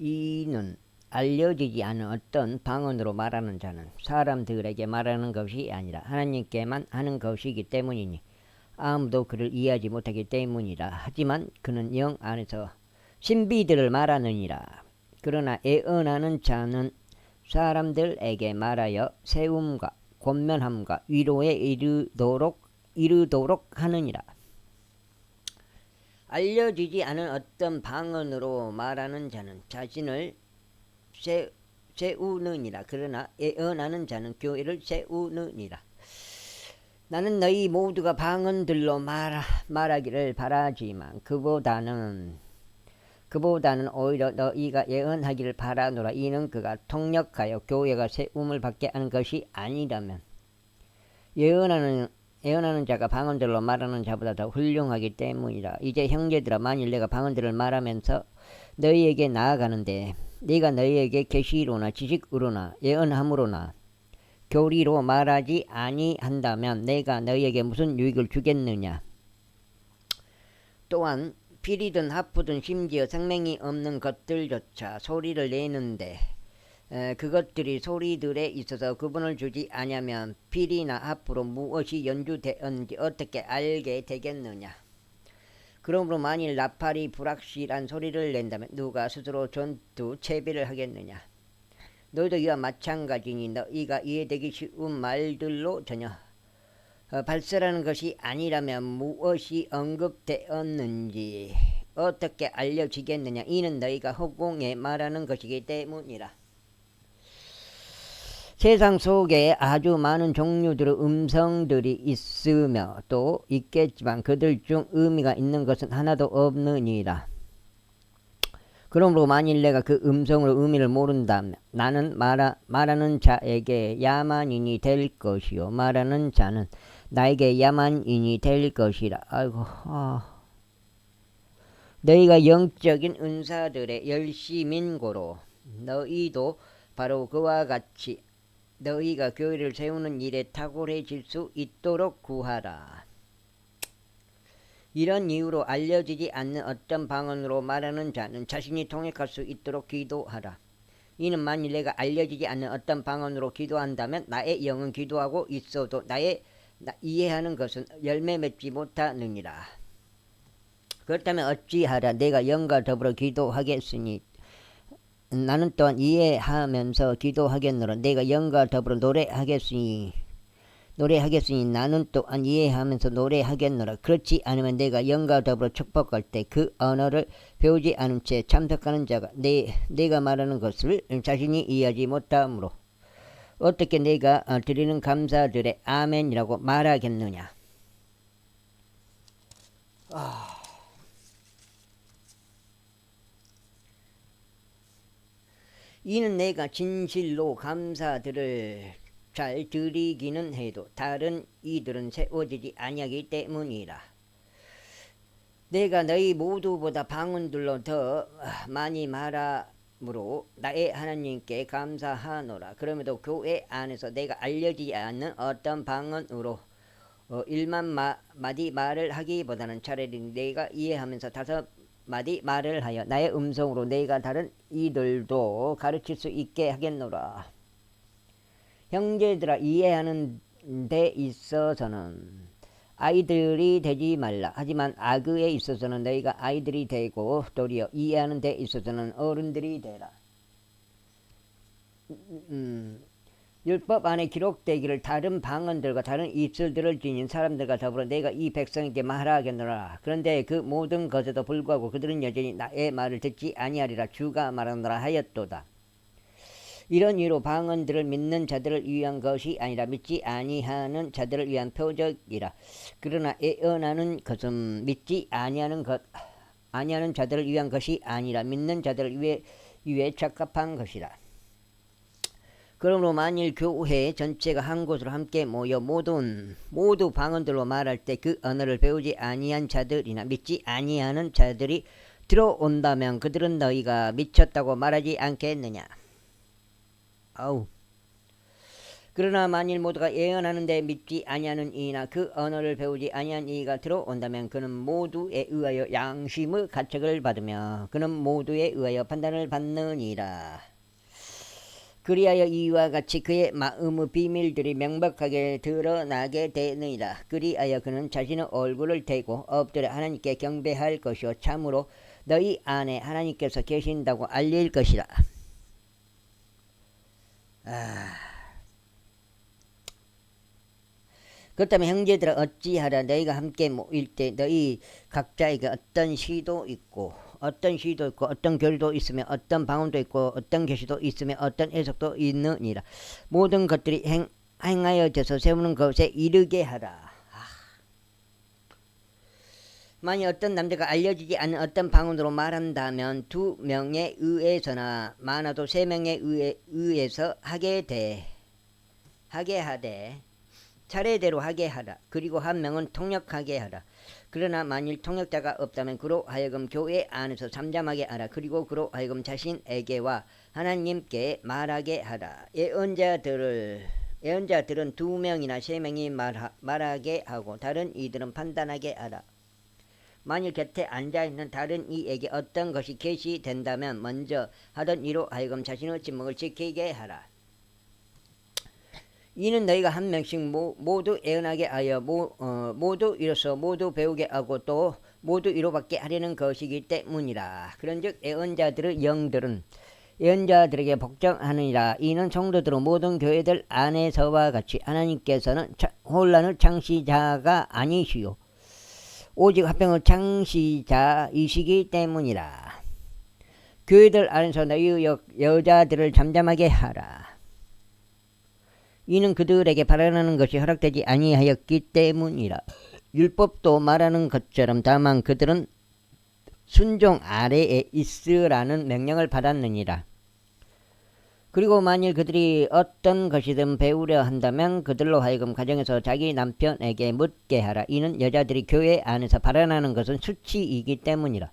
이는 알려지지 않은 어떤 방언으로 말하는 자는 사람들에게 말하는 것이 아니라 하나님께만 하는 것이기 때문이니 아무도 그를 이해하지 못하기 때문이라. 하지만 그는 영 안에서 신비들을 말하느니라. 그러나 애언하는 자는 사람들에게 말하여 세움과 권면함과 위로에 이르도록 하느니라. 알려지지 않은 어떤 방언으로 말하는 자는 자신을 세우느니라. 그러나 애언하는 자는 교회를 세우느니라. 나는 너희 모두가 방언들로 말하기를 바라지만 그보다는 오히려 너희가 예언하기를 바라노라. 이는 그가 통역하여 교회가 세움을 받게 하는 것이 아니라면 예언하는 자가 방언들로 말하는 자보다 더 훌륭하기 때문이라. 이제 형제들아, 만일 내가 방언들을 말하면서 너희에게 나아가는데 네가 너희에게 계시로나 지식으로나 예언함으로나 교리로 말하지 아니한다면 내가 너희에게 무슨 유익을 주겠느냐. 또한 피리든 하프든 심지어 생명이 없는 것들조차 소리를 내는데 그것들이 소리들에 있어서 구분을 주지 아니하면 피리나 하프로 무엇이 연주되었는지 어떻게 알게 되겠느냐. 그러므로 만일 나팔이 불확실한 소리를 낸다면 누가 스스로 전투 채비를 하겠느냐. 너희도 이와 마찬가지니 너희가 이해되기 쉬운 말들로 전혀 발설하는 것이 아니라면 무엇이 언급되었는지 어떻게 알려지겠느냐. 이는 너희가 허공에 말하는 것이기 때문이라. 세상 속에 아주 많은 종류들의 음성들이 있으며 또 있겠지만 그들 중 의미가 있는 것은 하나도 없느니라. 그러므로 만일 내가 그 음성으로 의미를 모른다면 나는 말하는 자에게 야만인이 될 것이요 말하는 자는 나에게 야만인이 될 것이라. 너희가 영적인 은사들의 열심인 고로 너희도 바로 그와 같이 너희가 교회를 세우는 일에 탁월해질 수 있도록 구하라. 이런 이유로 알려지지 않는 어떤 방언으로 말하는 자는 자신이 통역할 수 있도록 기도하라. 이는 만일 내가 알려지지 않는 어떤 방언으로 기도한다면 나의 영은 기도하고 있어도 이해하는 것은 열매 맺지 못하느니라. 그렇다면 어찌하라. 내가 영과 더불어 기도하겠으니 나는 또한 이해하면서 기도하겠노라. 내가 영과 더불어 노래하겠으니 나는 또한 이해하면서 노래하겠노라. 그렇지 않으면 내가 영과 더불어 축복할 때 그 언어를 배우지 않은 채 참석하는 자가 내가 말하는 것을 자신이 이해하지 못하므로 어떻게 내가 드리는 감사들의 아멘이라고 말하겠느냐. 이는 내가 진실로 감사들을 잘 드리기는 해도 다른 이들은 세워지지 아니하기 때문이라. 내가 너희 모두보다 방언들로 더 많이 말함으로 나의 하나님께 감사하노라. 그럼에도 교회 안에서 내가 알려지지 않는 어떤 방언으로 1만 마디 말을 하기보다는 차라리 내가 이해하면서 5마디 말을 하여 나의 음성으로 내가 다른 이들도 가르칠 수 있게 하겠노라. 형제들아, 이해하는 데 있어서는 아이들이 되지 말라. 하지만 악의에 있어서는 너희가 아이들이 되고 도리어 이해하는 데 있어서는 어른들이 되라. 율법 안에 기록되기를 다른 방언들과 다른 입술들을 지닌 사람들과 더불어 내가 이 백성에게 말하겠노라. 그런데 그 모든 것에도 불구하고 그들은 여전히 나의 말을 듣지 아니하리라. 주가 말하노라 하였도다. 이런 이유로 방언들을 믿는 자들을 위한 것이 아니라 믿지 아니하는 자들을 위한 표적이라. 그러나 애언하는 것은 믿지 아니하는 자들을 위한 것이 아니라 믿는 자들을 위해 적합한 것이라. 그러므로 만일 교회 전체가 한 곳으로 함께 모여 모두 방언들로 말할 때 그 언어를 배우지 아니한 자들이나 믿지 아니하는 자들이 들어온다면 그들은 너희가 미쳤다고 말하지 않겠느냐. 그러나 만일 모두가 예언하는데 믿지 아니하는 이나 그 언어를 배우지 아니한 이가 들어온다면 그는 모두에 의하여 양심의 가책을 받으며 그는 모두에 의하여 판단을 받느니라. 그리하여 이와 같이 그의 마음의 비밀들이 명백하게 드러나게 되느니라. 그리하여 그는 자신의 얼굴을 대고 엎드려 하나님께 경배할 것이요 참으로 너희 안에 하나님께서 계신다고 알릴 것이라. 그렇다면 형제들아 어찌하라. 너희가 함께 모일 때 너희 각자에게 어떤 시도 있고 어떤 교리도 있으며 어떤 방언도 있고 어떤 계시도 있으며 어떤 해석도 있느니라. 모든 것들이 행하여져서 세우는 것에 이르게 하라. 만일 어떤 남자가 알려지지 않은 어떤 방언으로 말한다면 2명에 의해서나 많아도 3명에 의해서 하게 하되 차례대로 하게 하라. 그리고 1명은 통역하게 하라. 그러나 만일 통역자가 없다면 그로 하여금 교회 안에서 잠잠하게 하라. 그리고 그로 하여금 자신에게와 하나님께 말하게 하라. 예언자들은 2명이나 3명이 말하게 하고 다른 이들은 판단하게 하라. 만일 곁에 앉아있는 다른 이에게 어떤 것이 계시된다면 먼저 하던 이로 하여금 자신의 침묵을 지키게 하라. 이는 너희가 한 명씩 모두 예언하게 하여 모두 이로써 모두 배우게 하고 또 모두 이로밖에 하려는 것이기 때문이라. 그런즉 예언자들의 영들은 예언자들에게 복종하느니라. 이는 성도들의 모든 교회들 안에서와 같이 하나님께서는 혼란의 창시자가 아니시오 오직 화평의 창시자이시기 때문이라. 교회들 안에서 너희 여자들을 잠잠하게 하라. 이는 그들에게 발언하는 것이 허락되지 아니하였기 때문이라. 율법도 말하는 것처럼 다만 그들은 순종 아래에 있으라는 명령을 받았느니라. 그리고 만일 그들이 어떤 것이든 배우려 한다면 그들로 하여금 가정에서 자기 남편에게 묻게 하라. 이는 여자들이 교회 안에서 발언하는 것은 수치이기 때문이라.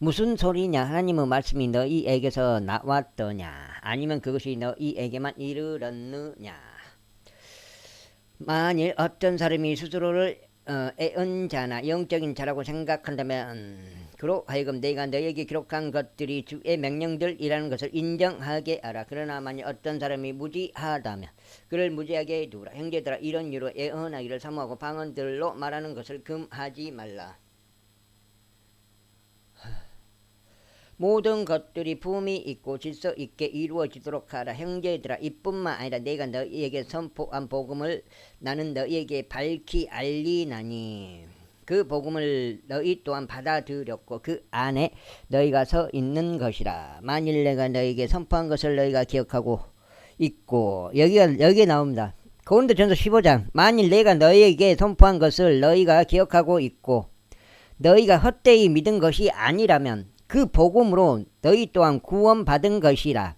무슨 소리냐? 하나님의 말씀이 너희에게서 나왔더냐? 아니면 그것이 너희에게만 이르렀느냐? 만일 어떤 사람이 스스로를 애언자나 영적인 자라고 생각한다면 그로 하여금 내가 너희에게 기록한 것들이 주의 명령들이라는 것을 인정하게 하라. 그러나 만일 어떤 사람이 무지하다면 그를 무지하게 두라. 형제들아 이런 이유로 애언하기를 사모하고 방언들로 말하는 것을 금하지 말라. 모든 것들이 품이 있고 질서 있게 이루어지도록 하라. 형제들아 이뿐만 아니라 내가 너희에게 선포한 복음을 나는 너희에게 밝히 알리나니 그 복음을 너희 또한 받아들였고 그 안에 너희가 서 있는 것이라. 만일 내가 너희에게 선포한 것을 너희가 기억하고 있고 여기에 나옵니다. 고린도전서 15장 만일 내가 너희에게 선포한 것을 너희가 기억하고 있고 너희가 헛되이 믿은 것이 아니라면 그 복음으로 너희 또한 구원받은 것이라.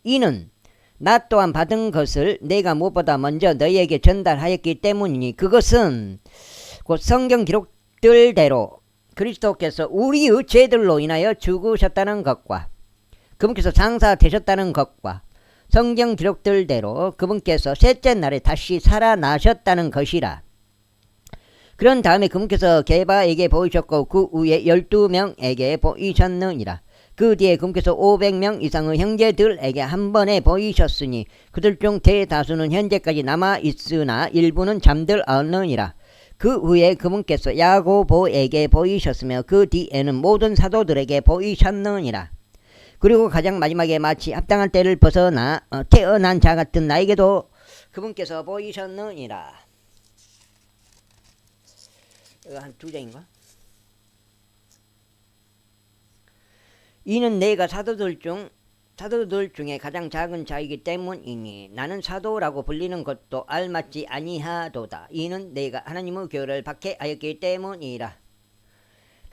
이는 나 또한 받은 것을 내가 무엇보다 먼저 너희에게 전달하였기 때문이니 그것은 곧 성경 기록들대로 그리스도께서 우리의 죄들로 인하여 죽으셨다는 것과 그분께서 장사되셨다는 것과 성경 기록들대로 그분께서 셋째 날에 다시 살아나셨다는 것이라. 그런 다음에 그분께서 게바에게 보이셨고 그 후에 12명에게 보이셨느니라. 그 뒤에 그분께서 500명 이상의 형제들에게 한 번에 보이셨으니 그들 중 대다수는 현재까지 남아있으나 일부는 잠들었느니라. 그 후에 그분께서 야고보에게 보이셨으며 그 뒤에는 모든 사도들에게 보이셨느니라. 그리고 가장 마지막에 마치 합당한 때를 벗어나 태어난 자 같은 나에게도 그분께서 보이셨느니라. 한 2장인가? 이는 내가 사도들 중에 가장 작은 자이기 때문이니 나는 사도라고 불리는 것도 알맞지 아니하도다. 이는 내가 하나님의 교를 박해하였기 때문이라.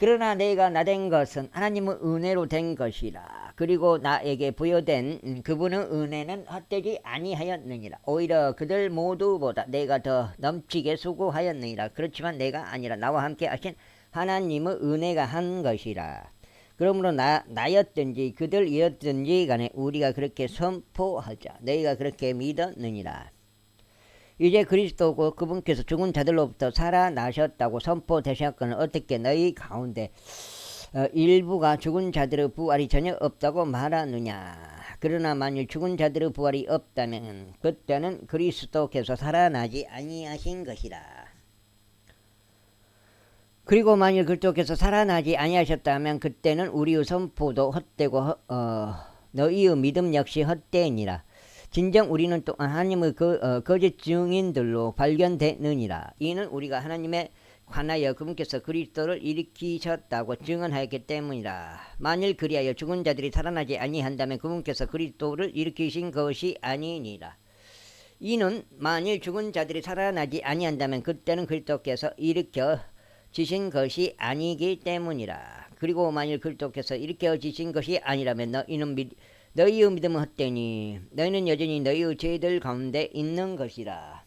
그러나 내가 나된 것은 하나님의 은혜로 된 것이라. 그리고 나에게 부여된 그분의 은혜는 헛되지 아니하였느니라. 오히려 그들 모두보다 내가 더 넘치게 수고하였느니라. 그렇지만 내가 아니라 나와 함께 하신 하나님의 은혜가 한 것이라. 그러므로 나였든지 그들이었든지 간에 우리가 그렇게 선포하자. 너희가 그렇게 믿었느니라. 이제 그리스도고 그분께서 죽은 자들로부터 살아나셨다고 선포되셨거늘 어떻게 너희 가운데 일부가 죽은 자들의 부활이 전혀 없다고 말하느냐. 그러나 만일 죽은 자들의 부활이 없다면 그때는 그리스도께서 살아나지 아니하신 것이라. 그리고 만일 그리스도께서 살아나지 아니하셨다면 그때는 우리의 선포도 헛되고 너희의 믿음 역시 헛되니라. 진정 우리는 또한 하나님의 거짓 증인들로 발견되느니라. 이는 우리가 하나님의 관하여 그분께서 그리스도를 일으키셨다고 증언하였기 때문이라. 만일 그리하여 죽은 자들이 살아나지 아니한다면 그분께서 그리스도를 일으키신 것이 아니니라. 이는 만일 죽은 자들이 살아나지 아니한다면 그때는 그리스도께서 일으켜지신 것이 아니기 때문이라. 그리고 만일 그리스도께서 일으켜지신 것이 아니라면 너희의 믿음은 헛되니 너희는 여전히 너희의 죄들 가운데 있는 것이라.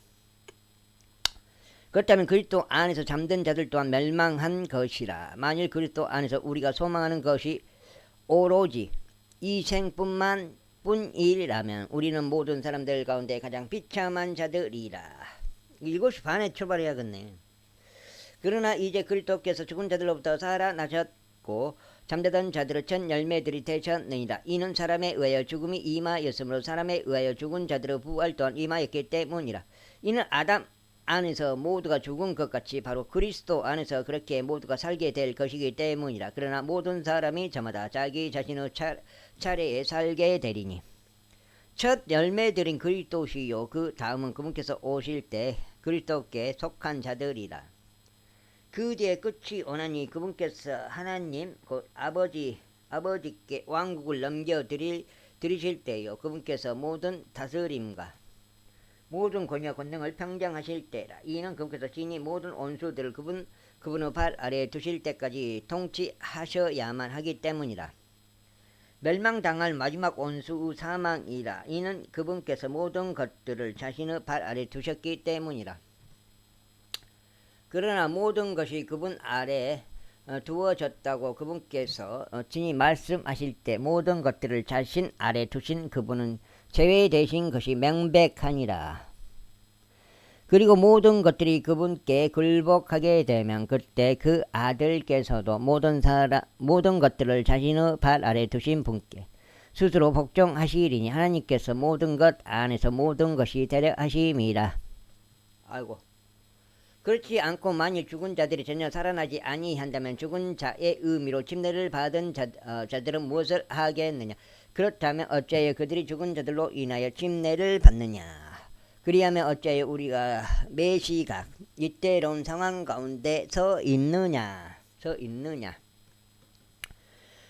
그렇다면 그리스도 안에서 잠든 자들 또한 멸망한 것이라. 만일 그리스도 안에서 우리가 소망하는 것이 오로지 이 생뿐이라면 우리는 모든 사람들 가운데 가장 비참한 자들이라. 7시 반에 출발해야겠네. 그러나 이제 그리스도께서 죽은 자들로부터 살아나셨고 잠자던 자들의 첫 열매들이 되셨느니라. 이는 사람에 의하여 죽음이 임하였으므로 사람에 의하여 죽은 자들의 부활 또한 임하였기 때문이라. 이는 아담 안에서 모두가 죽은 것 같이 바로 그리스도 안에서 그렇게 모두가 살게 될 것이기 때문이라. 그러나 모든 사람이 저마다 자기 자신의 차례에 살게 되리니 첫 열매들인 그리스도시요 그 다음은 그분께서 오실 때 그리스도께 속한 자들이라. 그 뒤에 끝이 오나니 그분께서 하나님 곧 아버지께 왕국을 넘겨드리실 때요 그분께서 모든 다스림과 모든 권위와 권능을 평정하실 때라. 이는 그분께서 진히 모든 원수들을 그분의 발 아래에 두실 때까지 통치하셔야만 하기 때문이라. 멸망당할 마지막 원수 사망이라. 이는 그분께서 모든 것들을 자신의 발 아래에 두셨기 때문이라. 그러나 모든 것이 그분 아래에 두어졌다고 그분께서 친히 말씀하실 때 모든 것들을 자신 아래 두신 그분은 제외되신 것이 명백하니라. 그리고 모든 것들이 그분께 굴복하게 되면 그때 그 아들께서도 모든 것들을 자신의 발 아래 두신 분께 스스로 복종하시리니 하나님께서 모든 것 안에서 모든 것이 되려 하심이라. 아이고. 그렇지 않고 만일 죽은 자들이 전혀 살아나지 아니한다면 죽은 자의 의미로 침례를 받은 자들은 무엇을 하겠느냐. 그렇다면 어찌하여 그들이 죽은 자들로 인하여 침례를 받느냐. 그리하면 어찌하여 우리가 매시각 이때로운 상황 가운데 서 있느냐.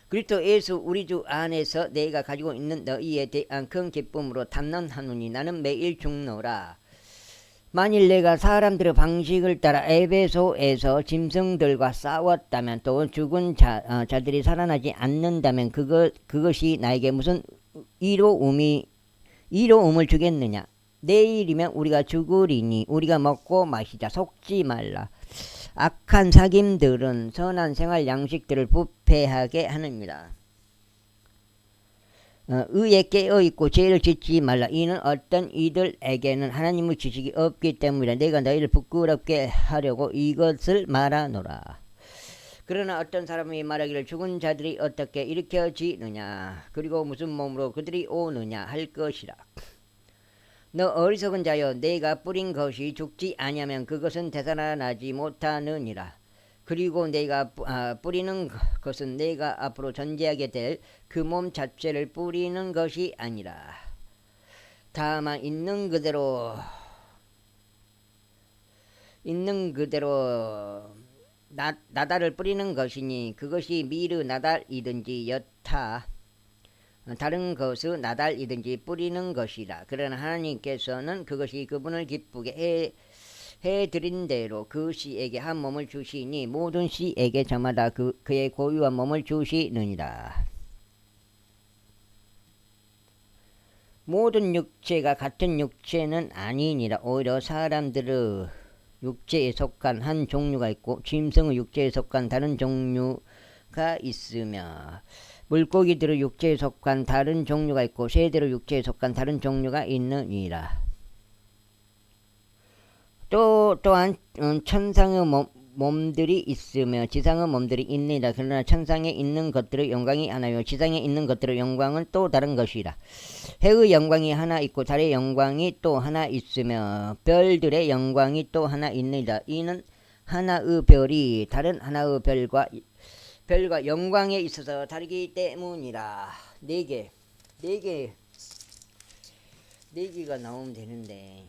그리스도 예수 우리 주 안에서 내가 가지고 있는 너희에 대한 큰 기쁨으로 탐론하노니 나는 매일 죽노라. 만일 내가 사람들의 방식을 따라 에베소에서 짐승들과 싸웠다면 또 죽은 자들이 살아나지 않는다면 그것이 나에게 무슨 이로움을 주겠느냐. 내일이면 우리가 죽으리니 우리가 먹고 마시자. 속지 말라. 악한 사귐들은 선한 생활 양식들을 부패하게 하느니라. 의에 깨어있고 죄를 짓지 말라. 이는 어떤 이들에게는 하나님의 지식이 없기 때문이라. 내가 너희를 부끄럽게 하려고 이것을 말하노라. 그러나 어떤 사람이 말하기를 죽은 자들이 어떻게 일으켜지느냐 그리고 무슨 몸으로 그들이 오느냐 할 것이라. 너 어리석은 자여 내가 뿌린 것이 죽지 아니하면 그것은 되살아나지 못하느니라. 그리고 내가 뿌리는 것은 내가 앞으로 존재하게 될 그 몸 자체를 뿌리는 것이 아니라 다만 있는 그대로 나달을 뿌리는 것이니 그것이 미르 나달이든지 여타 다른 것의 나달이든지 뿌리는 것이라. 그러나 하나님께서는 그것이 그분을 기쁘게 해드린 대로 그 씨에게 한 몸을 주시니 모든 씨에게 저마다 그의 고유한 몸을 주시느니라. 모든 육체가 같은 육체는 아니니라. 오히려 사람들의 육체에 속한 한 종류가 있고 짐승의 육체에 속한 다른 종류가 있으며 물고기들의 육체에 속한 다른 종류가 있고 새들의 육체에 속한 다른 종류가 있느니라. 또한 천상의 몸들이 있으며 지상의 몸들이 있느니라. 그러나 천상에 있는 것들의 영광이 하나요 지상에 있는 것들의 영광은 또 다른 것이라. 해의 영광이 하나 있고 달의 영광이 또 하나 있으며 별들의 영광이 또 하나 있느니라. 이는 하나의 별이 다른 하나의 별과 영광에 있어서 다르기 때문이라. 네 개가 나오면 되는데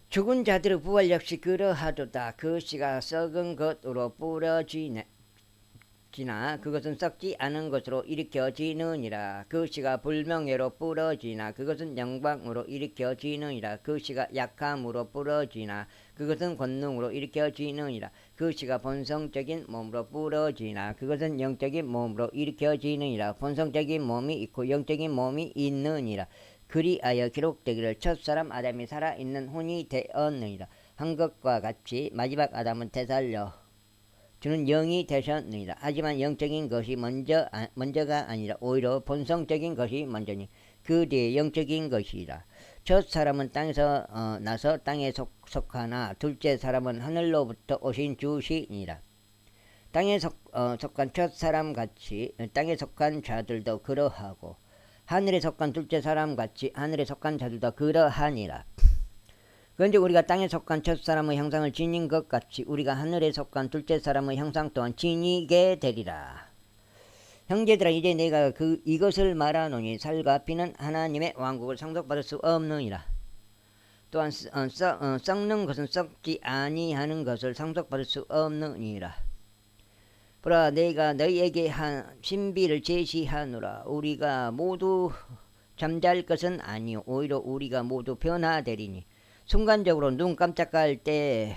죽은 자들의 부활 역시 그러하도다. 그 씨가 썩은 것으로 뿌려지나 그것은 썩지 않은 것으로 일으켜지느니라. 그 씨가 불명예로 뿌려지나 그것은 영광으로 일으켜지느니라. 그 씨가 약함으로 뿌려지나 그것은 권능으로 일으켜지느니라. 그 씨가 본성적인 몸으로 뿌려지나 그것은 영적인 몸으로 일으켜지느니라. 본성적인 몸이 있고 영적인 몸이 있느니라. 그리하여 기록되기를 첫사람 아담이 살아있는 혼이 되었느니라. 한 것과 같이 마지막 아담은 되살려 주는 영이 되셨느니라. 하지만 영적인 것이 먼저가 아니라 오히려 본성적인 것이 먼저니 그 뒤에 영적인 것이라. 첫 사람은 땅에서 나서 땅에 속하나 둘째 사람은 하늘로부터 오신 주시니라. 땅에 속한 첫 사람 같이 땅에 속한 자들도 그러하고 하늘에 속한 둘째 사람 같이 하늘에 속한 자들도 그러하니라. 그런데 우리가 땅에 속한 첫 사람의 형상을 지닌 것 같이 우리가 하늘에 속한 둘째 사람의 형상 또한 지니게 되리라. 형제들아 이제 내가 이것을 말하노니 살과 피는 하나님의 왕국을 상속받을 수 없느니라. 또한 썩는 것은 썩지 아니하는 것을 상속받을 수 없느니라. 보라 내가 너희에게 한 신비를 제시하노라. 우리가 모두 잠잘 것은 아니요 오히려 우리가 모두 변화되리니 순간적으로 눈 깜짝할 때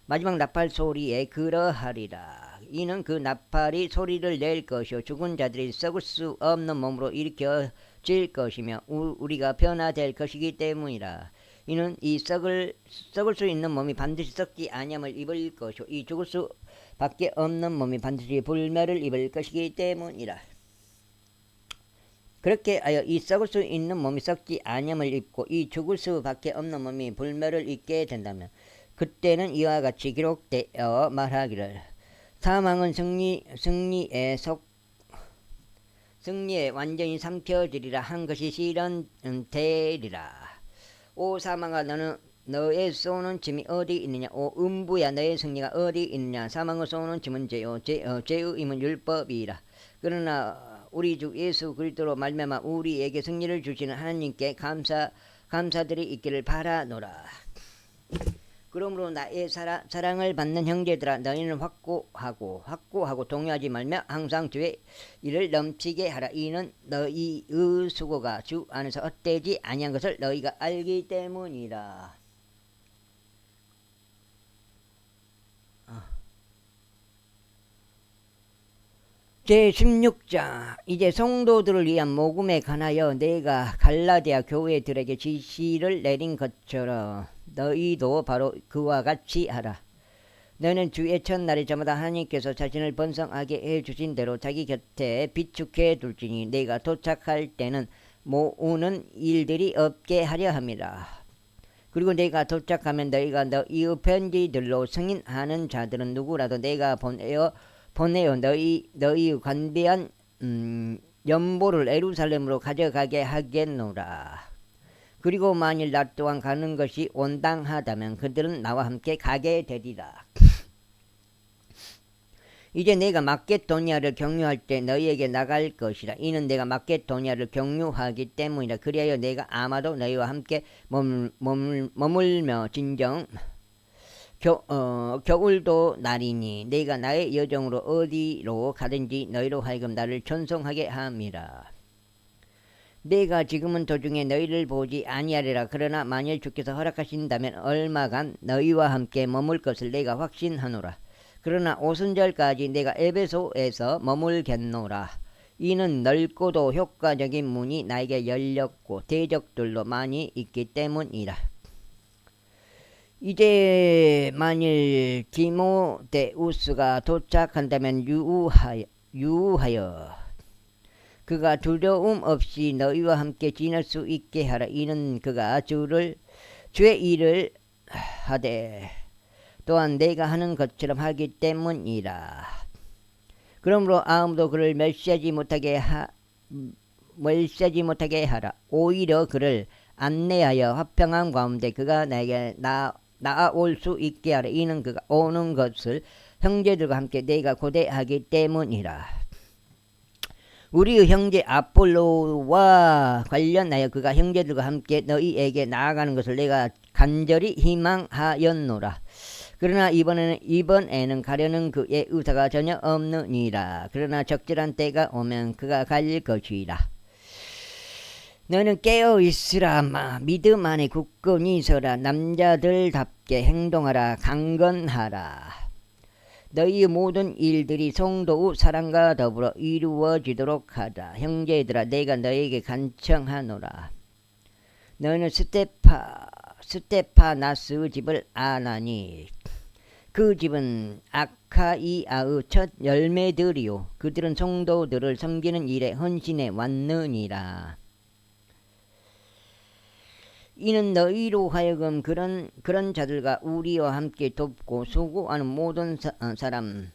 마지막 나팔 소리에 그러하리라. 이는 그 나팔이 소리를 낼 것이요 죽은 자들이 썩을 수 없는 몸으로 일으켜질 것이며 우리가 변화될 것이기 때문이라. 이는 이 썩을 수 있는 몸이 반드시 썩지 아니함을 입을 것이요 이 죽을 수 밖에 없는 몸이 반드시 불멸을 입을 것이기 때문이라. 그렇게 하여 이 썩을 수 있는 몸이 썩지 아니함을 입고 이 죽을 수 밖에 없는 몸이 불멸을 입게 된다면 그때는 이와 같이 기록되어 말하기를 사망은 승리에 완전히 삼켜지리라 한 것이 실현되리라. 오 사망아 너의 쏘는 짐이 어디 있느냐. 오 음부야 너의 승리가 어디 있느냐. 사망을 쏘는 짐은 죄요 죄의 임은 율법이라. 그러나 우리 주 예수 그리스도로 말미암아 우리에게 승리를 주시는 하나님께 감사들이 있기를 바라노라. 그러므로 나의 사랑을 받는 형제들아 너희는 확고하고 동요하지 말며 항상 주의 일을 넘치게 하라. 이는 너희의 수고가 주 안에서 헛되지 아니한 것을 너희가 알기 때문이라. 제16장 이제 성도들을 위한 모금에 관하여 내가 갈라디아 교회들에게 지시를 내린 것처럼 너희도 바로 그와 같이 하라. 너는 주의 첫날에 저마다 하나님께서 자신을 번성하게 해주신 대로 자기 곁에 비축해 둘지니 내가 도착할 때는 모으는 일들이 없게 하려 함이라. 그리고 내가 도착하면 너희가 너희의 편지들로 승인하는 자들은 누구라도 내가 보내어 너희의 관대한 연보를 예루살렘으로 가져가게 하겠노라. 그리고 만일 나 또한 가는 것이 온당하다면 그들은 나와 함께 가게 되리라. 이제 내가 마게도니아를 경유할 때 너희에게 나갈 것이라. 이는 내가 마게도니아를 경유하기 때문이라. 그리하여 내가 아마도 너희와 함께 머물며 진정 겨울도 날이니 내가 나의 여정으로 어디로 가든지 너희로 하여금 나를 전송하게 함이라. 내가 지금은 도중에 너희를 보지 아니하리라. 그러나 만일 주께서 허락하신다면 얼마간 너희와 함께 머물 것을 내가 확신하노라. 그러나 오순절까지 내가 에베소에서 머물겠노라. 이는 넓고도 효과적인 문이 나에게 열렸고 대적들도 많이 있기 때문이라. 이제 만일 디모데우스가 도착한다면 유하여 그가 두려움 없이 너희와 함께 지낼 수 있게 하라. 이는 그가 주의 일을 하되 또한 내가 하는 것처럼 하기 때문이라. 그러므로 아무도 그를 멸시하지 못하게 하라. 오히려 그를 안내하여 화평한 가운데 그가 나에게 나아올 수 있게 하라. 이는 그가 오는 것을 형제들과 함께 내가 고대하기 때문이라. 우리의 형제 아폴로와 관련하여 그가 형제들과 함께 너희에게 나아가는 것을 내가 간절히 희망하였노라. 그러나 이번에는 가려는 그의 의사가 전혀 없느니라. 그러나 적절한 때가 오면 그가 갈 것이라. 너는 깨어있으라. 믿음 안에 굳건히 서라. 남자들답게 행동하라. 강건하라. 너희의 모든 일들이 성도의 사랑과 더불어 이루어지도록 하라. 형제들아, 내가 너희에게 간청하노라. 너희는 스테파나스의 집을 아나니 그 집은 아카이아의 첫 열매들이요 그들은 성도들을 섬기는 일에 헌신해 왔느니라. 이는 너희로 하여금 그런 자들과 우리와 함께 돕고 수고하는 모든 사람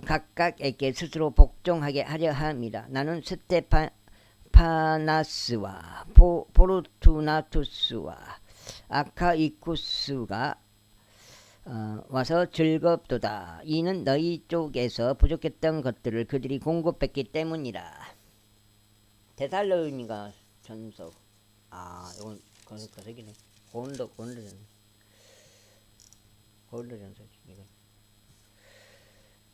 각각에게 스스로 복종하게 하려 함이라. 나는 스테파나스와 포르투나투스와 아카이쿠스가 와서 즐겁도다. 이는 너희 쪽에서 부족했던 것들을 그들이 공급했기 때문이라. 데살로니가 전서. 이건 거기네. 고린도전서.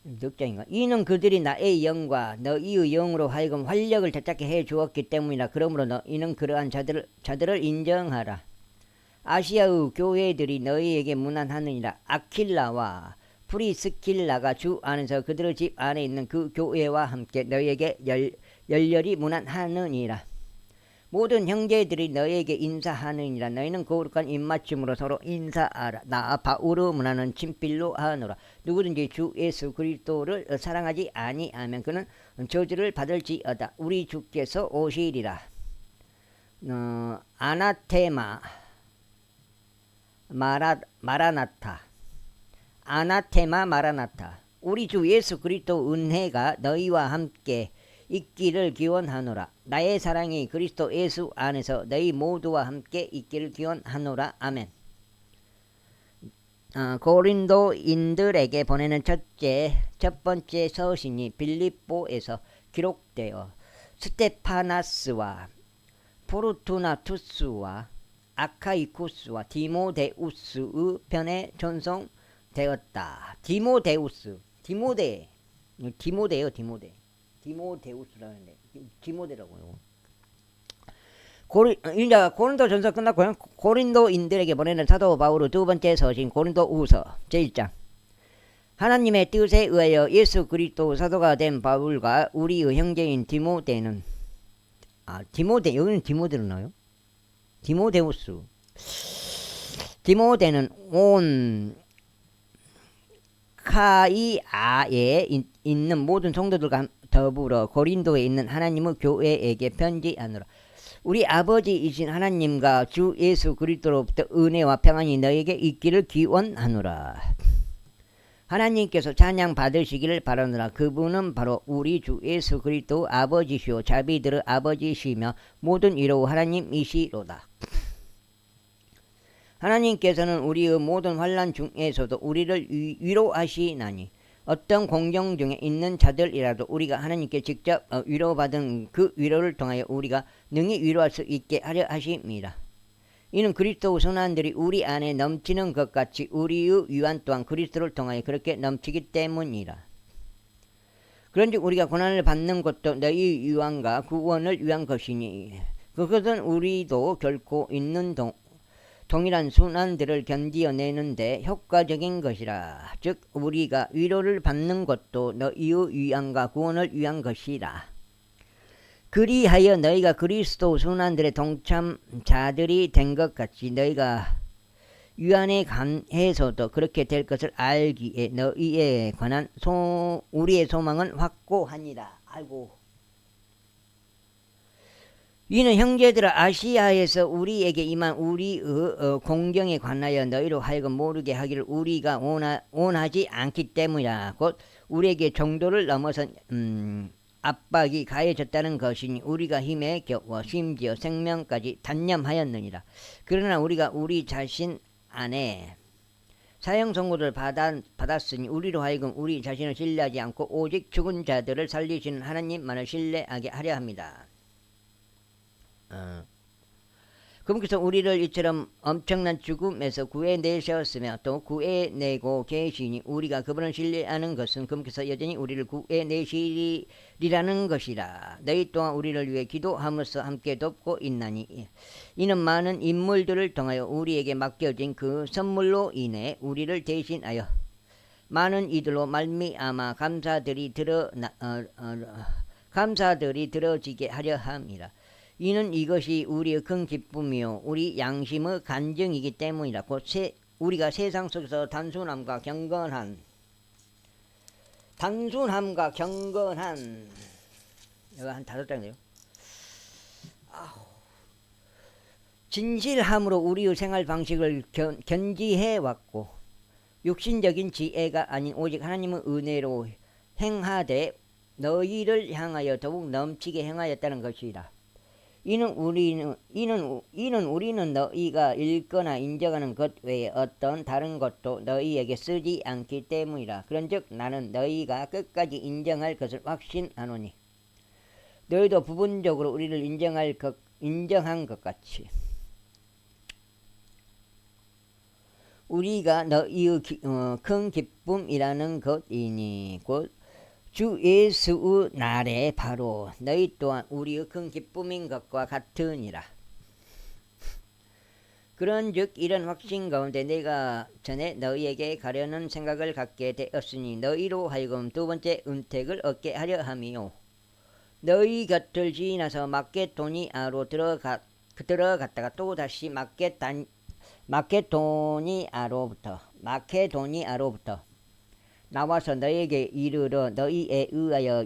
몇 장인가? 이는 그들이 나의 영과 너희의 영으로 하여금 활력을 되찾게 해 주었기 때문이라. 그러므로 이는 그러한 자들을 인정하라. 아시아의 교회들이 너희에게 문안하느니라. 아킬라와 프리스킬라가 주 안에서 그들의 집 안에 있는 그 교회와 함께 너희에게 열렬히 문안하느니라. 모든 형제들이 너희에게 인사하느니라. 너희는 거룩한 입맞춤으로 서로 인사하라. 나 바울의 문안은 친필로 하노라. 누구든지 주 예수 그리스도를 사랑하지 아니하면 그는 저주를 받을지어다. 우리 주께서 오시리라. 아나테마 마라나타. 아나테마 마라나타. 우리 주 예수 그리스도 은혜가 너희와 함께 있기를 기원하노라. 나의 사랑이 그리스도 예수 안에서 너희 모두와 함께 있기를 기원하노라. 아멘. 고린도인들에게 보내는 첫 번째 서신이 빌립보에서 기록되어 스테파나스와 포르투나투스와 아카이쿠스와 디모데우스의 편에 전송되었다. 디모데우스라는데 디모데라고요. 이제 고린도전서 끝났고요. 고린도인들에게 보내는 사도 바울의 두 번째 서신 고린도후서 제1장. 하나님의 뜻에 의하여 예수 그리스도 사도가 된 바울과 우리의 형제인 디모데는 여기는 디모데로 나와요. 디모데는 온 카이아에 있는 모든 성도들과 더불어 고린도에 있는 하나님의 교회에게 편지하노라. 우리 아버지이신 하나님과 주 예수 그리스도로부터 은혜와 평안이 너에게 있기를 기원하노라. 하나님께서 찬양 받으시기를 바라노라. 그분은 바로 우리 주 예수 그리스도 아버지시오 자비들의 아버지시며 모든 위로 하나님이시로다. 하나님께서는 우리의 모든 환난 중에서도 우리를 위로하시나니 어떤 공경 중에 있는 자들이라도 우리가 하나님께 직접 위로받은 그 위로를 통하여 우리가 능히 위로할 수 있게 하려 하십니다. 이는 그리스도의 선한들이 우리 안에 넘치는 것 같이 우리의 위안 또한 그리스도를 통하여 그렇게 넘치기 때문이라. 그런즉 우리가 고난을 받는 것도 너희 위안과 구원을 위한 것이니 그것은 우리도 결코 있는 동일한 순환들을 견디어내는데 효과적인 것이라. 즉 우리가 위로를 받는 것도 너희의 위안과 구원을 위한 것이라. 그리하여 너희가 그리스도 순환들의 동참자들이 된 것 같이 너희가 유한에 관해서도 그렇게 될 것을 알기에 너희에 관한 우리의 소망은 확고하니라. 아이고. 이는 형제들아 아시아에서 우리에게 임한 우리의 공경에 관하여 너희로 하여금 모르게 하기를 우리가 원하지 않기 때문이라. 곧 우리에게 정도를 넘어선 압박이 가해졌다는 것이니 우리가 힘에 겨워 심지어 생명까지 단념하였느니라. 그러나 우리가 우리 자신 안에 사형 선고를 받았으니 우리로 하여금 우리 자신을 신뢰하지 않고 오직 죽은 자들을 살리시는 하나님만을 신뢰하게 하려 합니다. 그분께서 우리를 이처럼 엄청난 죽음에서 구해내셨으며 또 구해내고 계시니 우리가 그분을 신뢰하는 것은 그분께서 여전히 우리를 구해내시리라는 것이라. 너희 또한 우리를 위해 기도함으로써 함께 돕고 있나니 이는 많은 인물들을 통하여 우리에게 맡겨진 그 선물로 인해 우리를 대신하여 많은 이들로 말미암아 감사들이 들어지게 하려 함이라. 이는 이것이 우리의 큰 기쁨이요 우리 양심의 간증이기 때문이라. 곧 우리가 세상 속에서 단순함과 경건한 이거 한 5장이에요. 진실함으로 우리의 생활 방식을 견지해 왔고 육신적인 지혜가 아닌 오직 하나님의 은혜로 행하되 너희를 향하여 더욱 넘치게 행하였다는 것이라. 이는 우리는 너희가 읽거나 인정하는 것 외에 어떤 다른 것도 너희에게 쓰지 않기 때문이라. 그런즉 나는 너희가 끝까지 인정할 것을 확신하노니 너희도 부분적으로 우리를 인정한 것 같이 우리가 너희의 큰 기쁨이라는 것이니 곧 주 예수의 날에 바로 너희 또한 우리의 큰 기쁨인 것과 같으니라. 그런즉 이런 확신 가운데 내가 전에 너희에게 가려는 생각을 갖게 되었으니 너희로 하여금 두 번째 은택을 얻게 하려 함이요 너희 곁을 지나서 마케도니아로 들어갔다가 또 다시 마케도니아로부터 나와서 너에게 이르러 너희에 의하여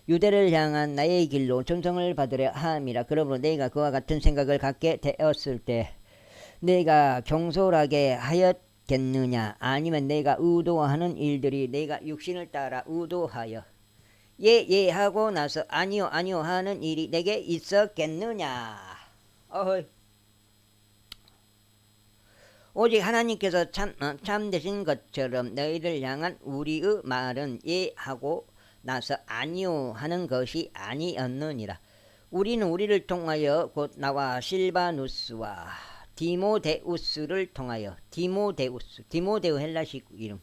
유대를 향한 나의 길로 전성을 받으려 함이라. 그러므로 내가 그와 같은 생각을 갖게 되었을 때 내가 경솔하게 하였겠느냐? 아니면 내가 의도하는 일들이 내가 육신을 따라 의도하여 예 하고 나서 아니요 하는 일이 내게 있었겠느냐? 오직 하나님께서 참되신 것처럼 너희를 향한 우리의 말은 예 하고 나서 아니요 하는 것이 아니었느니라. 우리는 우리를 통하여 곧 나와 실바누스와 디모데우스를 통하여 디모데우 헬라식 이름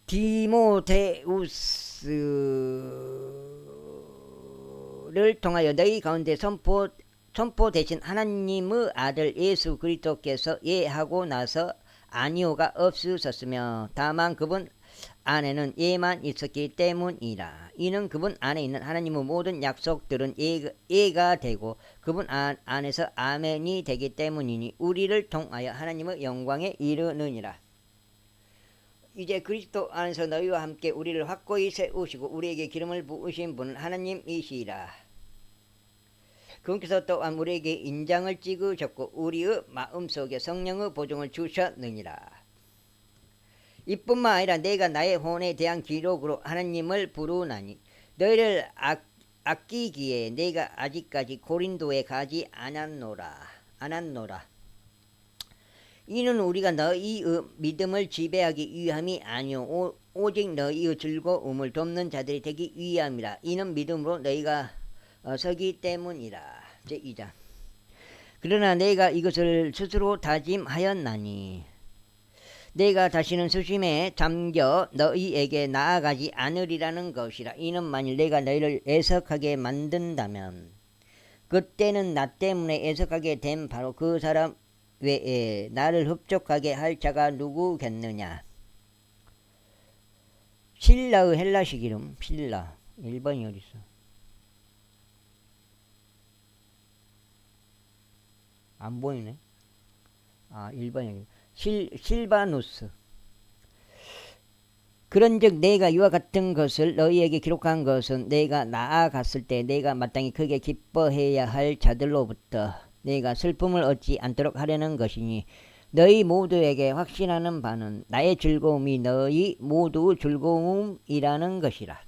디모데우스를 통하여 너희 가운데 선포 대신 하나님의 아들 예수 그리스도께서 예 하고 나서 아니오가 없으셨으며 다만 그분 안에는 예만 있었기 때문이라. 이는 그분 안에 있는 하나님의 모든 약속들은 예가 되고 그분 안에서 아멘이 되기 때문이니 우리를 통하여 하나님의 영광에 이르느니라. 이제 그리스도 안에서 너희와 함께 우리를 확고히 세우시고 우리에게 기름을 부으신 분은 하나님이시라. 그분께서 또한 우리에게 인장을 찍으셨고 우리의 마음속에 성령의 보증을 주셨느니라. 이뿐만 아니라 내가 나의 혼에 대한 기록으로 하나님을 부르나니 너희를 아끼기에 내가 아직까지 고린도에 가지 않았노라. 이는 우리가 너희의 믿음을 지배하기 위함이 아니요 오직 너희의 즐거움을 돕는 자들이 되기 위함이라. 이는 믿음으로 너희가 서기 때문이라. 제2장. 그러나 내가 이것을 스스로 다짐하였나니 내가 다시는 수심에 잠겨 너희에게 나아가지 않으리라는 것이라. 이는 만일 내가 너희를 애석하게 만든다면 그때는 나 때문에 애석하게 된 바로 그 사람 외에 나를 흡족하게 할 자가 누구겠느냐. 신라의 헬라식 이름 신라 1번이 어딨어. 안 보이네. 1번이 실바누스. 그런즉 내가 이와 같은 것을 너희에게 기록한 것은 내가 나아갔을 때 내가 마땅히 크게 기뻐해야 할 자들로부터 내가 슬픔을 얻지 않도록 하려는 것이니 너희 모두에게 확신하는 바는 나의 즐거움이 너희 모두 즐거움이라는 것이라.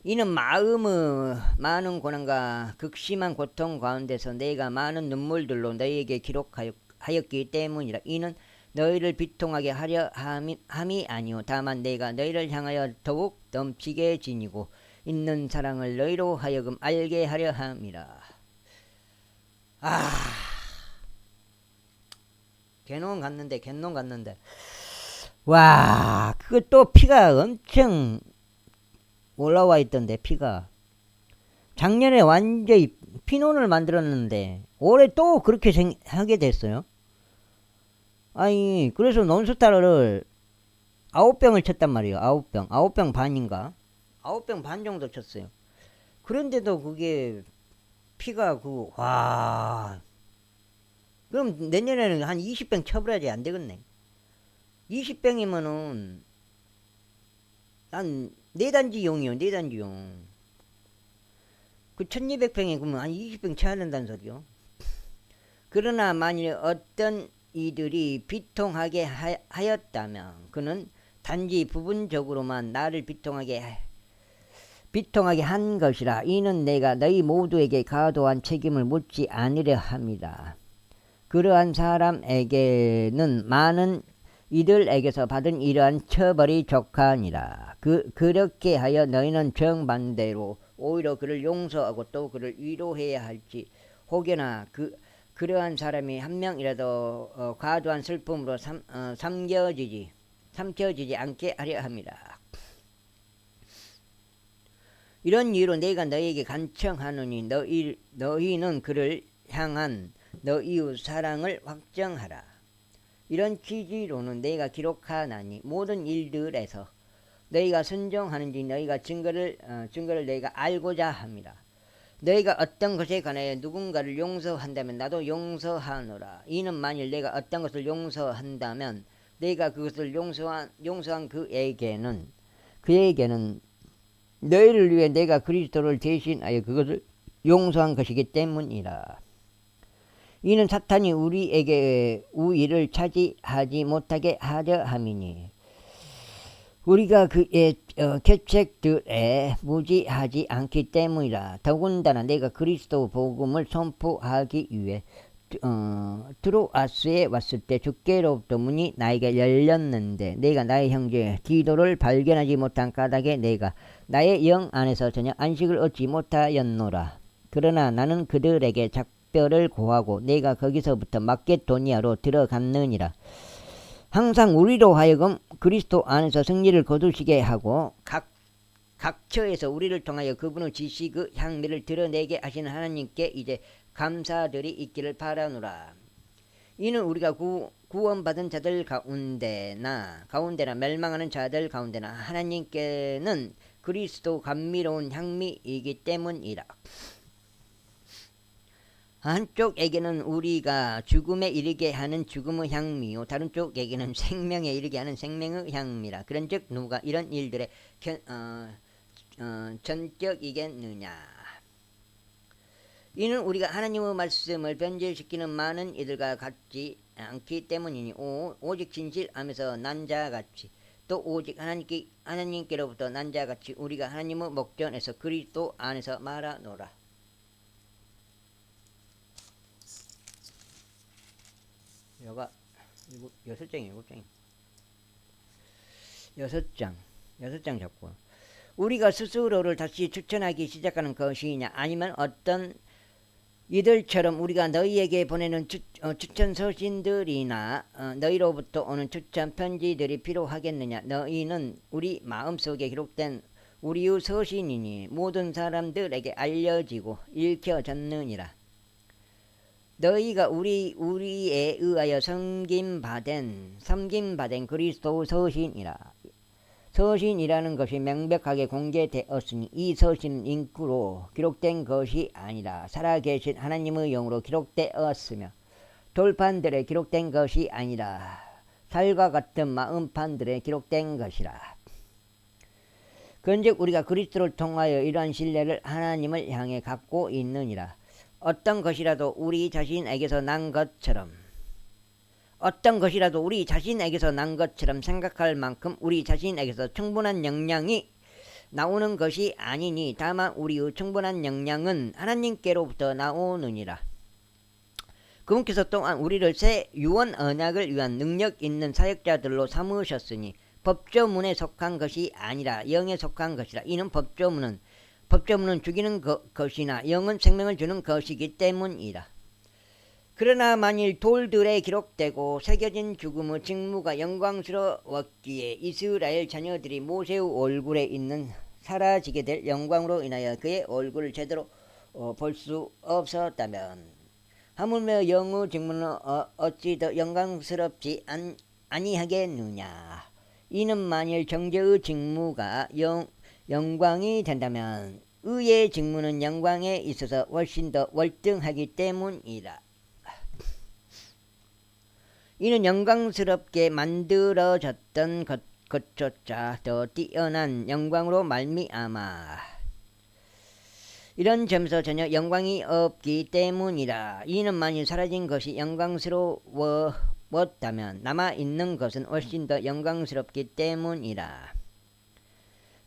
이는 마음의 많은 고난과 극심한 고통 가운데서 내가 많은 눈물들로 너희에게 기록하였기 때문이라. 이는 너희를 비통하게 하려 함이 아니오 다만 내가 너희를 향하여 더욱 넘치게 지니고 있는 사랑을 너희로 하여금 알게 하려 함이라. 개놈 갔는데 와 그것도 피가 엄청 올라와 있던데. 피가 작년에 완전히 피눈을 만들었는데 올해 또 그렇게 하게 됐어요. 아니 그래서 논스타를 9병을 쳤단 말이에요. 9병 반인가 9병 반 정도 쳤어요. 그런데도 그게 피가 와 그럼 내년에는 한 20병 쳐버려야지. 안 되겠네. 20병이면은 한 4단지용이요. 4단지용. 그 1200병에 그러면 한 20병 쳐야 된다는 소리요. 그러나 만일 어떤 이들이 비통하게 하였다면 그는 단지 부분적으로만 나를 비통하게 한 것이라. 이는 내가 너희 모두에게 과도한 책임을 묻지 않으려 합니다. 그러한 사람에게는 많은 이들에게서 받은 이러한 처벌이 족하니라. 그렇게 하여 너희는 정반대로 오히려 그를 용서하고 또 그를 위로해야 할지 혹여나 그러한 사람이 한 명이라도 과도한 슬픔으로 삼켜지지 않게 하려 합니다. 이런 이유로 내가 너희에게 간청하노니 너희는 그를 향한 너희의 사랑을 확정하라. 이런 취지로는 내가 기록하나니 모든 일들에서 너희가 순종하는지 너희가 증거를 너희가 알고자 합니다. 너희가 어떤 것에 관하여 누군가를 용서한다면 나도 용서하노라. 이는 만일 내가 어떤 것을 용서한다면 내가 그것을 용서한 그에게는 너희를 위해 내가 그리스도를 대신하여 그것을 용서한 것이기 때문이라. 이는 사탄이 우리에게 우위를 차지하지 못하게 하려 함이니 우리가 그의 계책들에 무지하지 않기 때문이라. 더군다나 내가 그리스도 복음을 선포하기 위해 트로아스에 왔을 때 주께로부터 문이 나에게 열렸는데 내가 나의 형제 디도를 발견하지 못한 까닭에 내가 나의 영 안에서 전혀 안식을 얻지 못하였노라. 그러나 나는 그들에게 작별을 고하고 내가 거기서부터 마게도니아로 들어갔느니라. 항상 우리로 하여금 그리스도 안에서 승리를 거두시게 하고 각처에서 우리를 통하여 그분의 지식의 향미를 드러내게 하시는 하나님께 이제 감사들이 있기를 바라노라. 이는 우리가 구원받은 자들 가운데나 멸망하는 자들 가운데나 하나님께는 그리스도 감미로운 향미이기 때문이라. 한쪽에게는 우리가 죽음에 이르게 하는 죽음의 향미요 다른 쪽에게는 생명에 이르게 하는 생명의 향미라. 그런즉 누가 이런 일들에 전격이겠느냐. 이는 우리가 하나님의 말씀을 변질시키는 많은 이들과 같지 않기 때문이니 오직 진실하면서 난 자같이 또 오직 하나님께로부터 난 자같이 우리가 하나님의 목전에서 그리스도 안에서 말하노라. 여가 6장이에요. 6장 잡고 우리가 스스로를 다시 추천하기 시작하는 것이냐 아니면 어떤 이들처럼 우리가 너희에게 보내는 추천 서신들이나 너희로부터 오는 추천 편지들이 필요하겠느냐. 너희는 우리 마음속에 기록된 우리의 서신이니 모든 사람들에게 알려지고 읽혀졌느니라. 너희가 우리에 의하여 섬김받은 그리스도 서신이라. 서신이라는 것이 명백하게 공개되었으니 이 서신은 잉크로 기록된 것이 아니라 살아계신 하나님의 영으로 기록되었으며 돌판들에 기록된 것이 아니라 살과 같은 마음판들에 기록된 것이라. 그런즉 우리가 그리스도를 통하여 이러한 신뢰를 하나님을 향해 갖고 있느니라. 어떤 것이라도 우리 자신에게서 난 것처럼 생각할 만큼 우리 자신에게서 충분한 영향이 나오는 것이 아니니 다만 우리의 충분한 영향은 하나님께로부터 나오느니라. 그분께서 또한 우리를 새 유언 언약을 위한 능력 있는 사역자들로 삼으셨으니 법조문에 속한 것이 아니라 영에 속한 것이라. 이는 법조문은 죽이는 것이나 영은 생명을 주는 것이기 때문이라. 그러나 만일 돌들에 기록되고 새겨진 죽음의 직무가 영광스러웠기에 이스라엘 자녀들이 모세의 얼굴에 있는 사라지게 될 영광으로 인하여 그의 얼굴을 제대로 볼 수 없었다면 하물며 영의 직무는 어찌 더 영광스럽지 아니하겠느냐. 이는 만일 정죄의 직무가 영광이 된다면 의의 직무는 영광에 있어서 훨씬 더 월등하기 때문이라. 이는 영광스럽게 만들어졌던 것조차 더 뛰어난 영광으로 말미암아 이런 점에서 전혀 영광이 없기 때문이라. 이는 만일 사라진 것이 영광스러웠다면 남아있는 것은 훨씬 더 영광스럽기 때문이라.